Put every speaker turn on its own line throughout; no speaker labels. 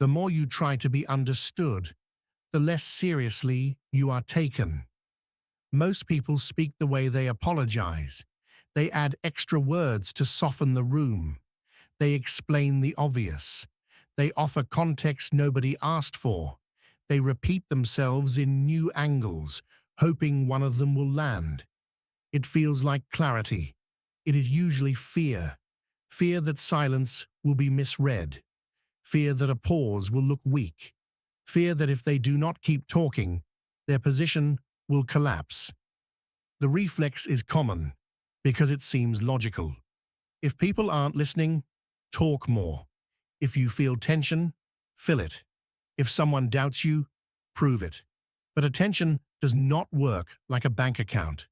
The more you try to be understood, the less seriously you are taken. Most people speak the way they apologize. They add extra words to soften the room. They explain the obvious. They offer context nobody asked for. They repeat themselves in new angles, hoping one of them will land. It feels like clarity. It is usually fear. Fear that silence will be misread. Fear that a pause will look weak. Fear that if they do not keep talking, their position will collapse. The reflex is common because it seems logical. If people aren't listening, talk more. If you feel tension, fill it. If someone doubts you, prove it. But attention does not work like a bank account.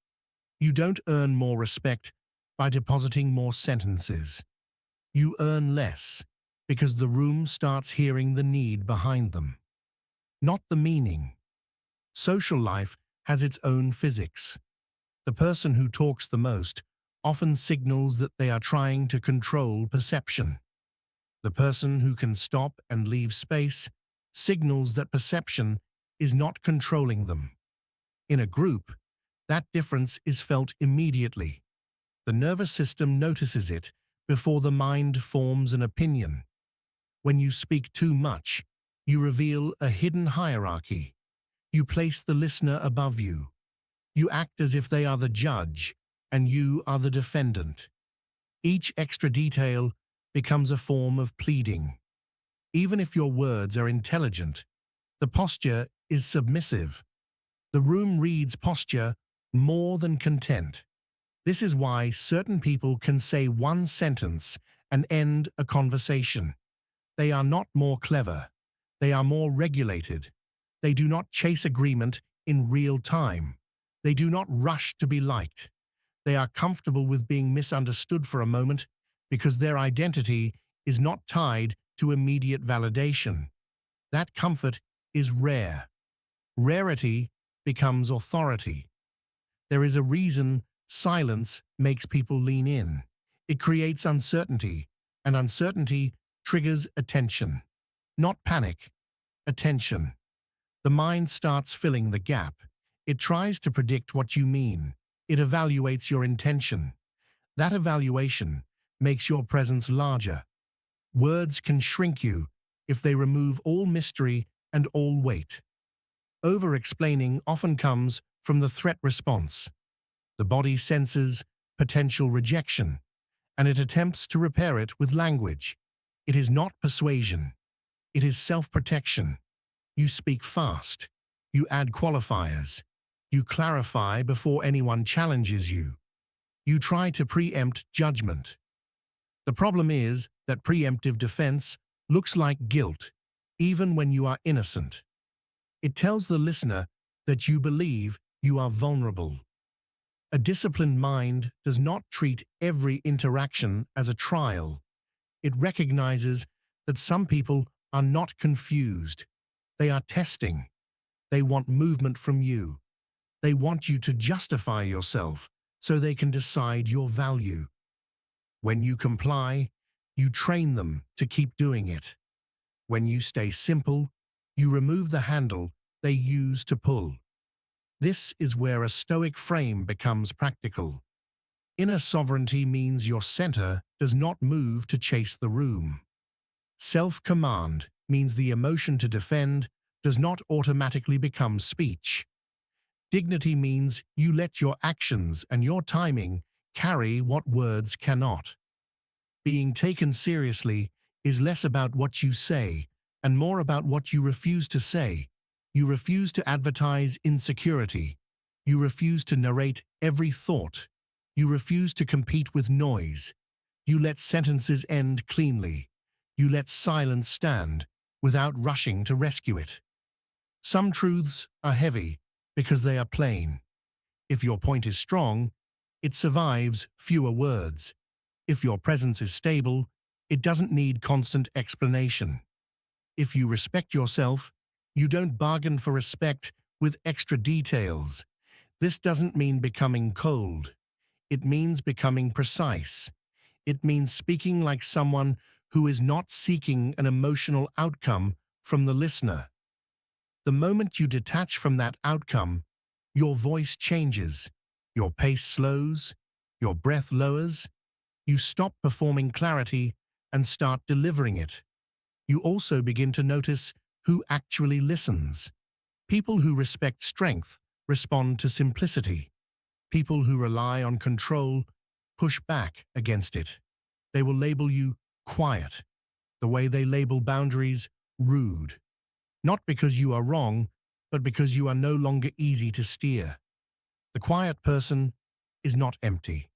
You don't earn more respect by depositing more sentences. You earn less because the room starts hearing the need behind them, not the meaning. Social life has its own physics. The person who talks the most often signals that they are trying to control perception. The person who can stop and leave space signals that perception is not controlling them. In a group, that difference is felt immediately. The nervous system notices it before the mind forms an opinion. When you speak too much, you reveal a hidden hierarchy. You place the listener above you. You act as if they are the judge and you are the defendant. Each extra detail becomes a form of pleading. Even if your words are intelligent, the posture is submissive. The room reads posture more than content. This is why certain people can say one sentence and end a conversation. They are not more clever. They are more regulated. They do not chase agreement in real time. They do not rush to be liked. They are comfortable with being misunderstood for a moment because their identity is not tied to immediate validation. That comfort is rare. Rarity becomes authority. There is a reason silence makes people lean in. It creates uncertainty, and uncertainty triggers attention. Not panic, attention. The mind starts filling the gap. It tries to predict what you mean. It evaluates your intention. That evaluation makes your presence larger. Words can shrink you if they remove all mystery and all weight. Over-explaining often comes from the threat response. The body senses potential rejection, and it attempts to repair it with language. It is not persuasion. It is self-protection. You speak fast. You add qualifiers. You clarify before anyone challenges you. You try to preempt judgment. The problem is that preemptive defense looks like guilt, even when you are innocent. It tells the listener that you believe you are vulnerable. A disciplined mind does not treat every interaction as a trial. It recognizes that some people are not confused. They are testing. They want movement from you. They want you to justify yourself so they can decide your value. When you comply, you train them to keep doing it. When you stay simple, you remove the handle they use to pull. This is where a Stoic frame becomes practical. Inner sovereignty means your center does not move to chase the room. Self-command means the emotion to defend does not automatically become speech. Dignity means you let your actions and your timing carry what words cannot. Being taken seriously is less about what you say and more about what you refuse to say. You refuse to advertise insecurity. You refuse to narrate every thought. You refuse to compete with noise. You let sentences end cleanly. You let silence stand without rushing to rescue it. Some truths are heavy because they are plain. If your point is strong, it survives fewer words. If your presence is stable, it doesn't need constant explanation. If you respect yourself, you don't bargain for respect with extra details. This doesn't mean becoming cold. It means becoming precise. It means speaking like someone who is not seeking an emotional outcome from the listener. The moment you detach from that outcome, your voice changes, your pace slows, your breath lowers, you stop performing clarity and start delivering it. You also begin to notice who actually listens. People who respect strength respond to simplicity. People who rely on control push back against it. They will label you quiet, the way they label boundaries rude. Not because you are wrong, but because you are no longer easy to steer. The quiet person is not empty.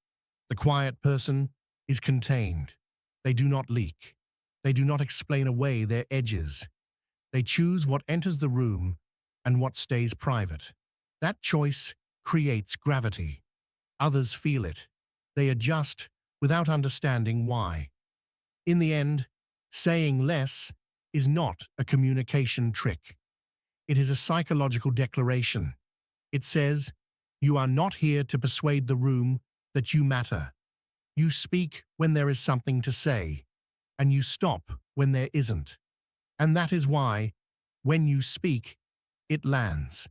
The quiet person is contained. They do not leak. They do not explain away their edges. They choose what enters the room and what stays private. That choice creates gravity. Others feel it. They adjust without understanding why. In the end, saying less is not a communication trick. It is a psychological declaration. It says, you are not here to persuade the room that you matter. You speak when there is something to say, and you stop when there isn't. And that is why, when you speak, it lands.